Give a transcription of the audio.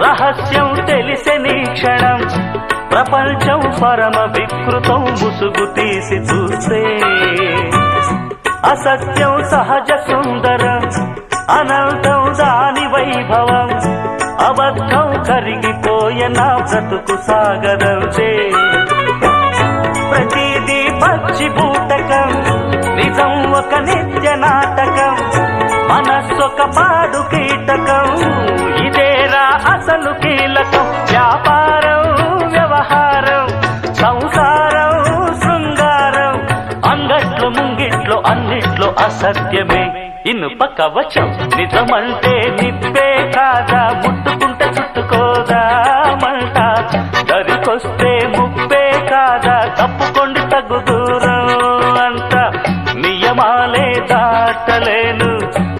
రహస్యం తెలిసెని క్షణం ప్రపంచం పరమ వికృతం ముసుగు తీసి చూస్తే అసత్యం సహజ సుందరం అనంతం దాని వైభవం అబద్ధం కరిగిపోయే నా బ్రతుకు సాగరంతే ప్రతిదీ పచ్చి బూటకం నిజం ఒక నిత్య నాటకం మనస్సొక పాడు కీటకం ఇదేరా అసలు కీలకం వ్యాపారం వ్యవహారం సంసారం శృంగారం అంగట్లో ముంగిట్లో అన్నిట్లో అసత్యమే ఇనుప కవచం నిజమంటే నిప్పే కాదా ముట్టుకుంటే చుట్టుకోదా మంట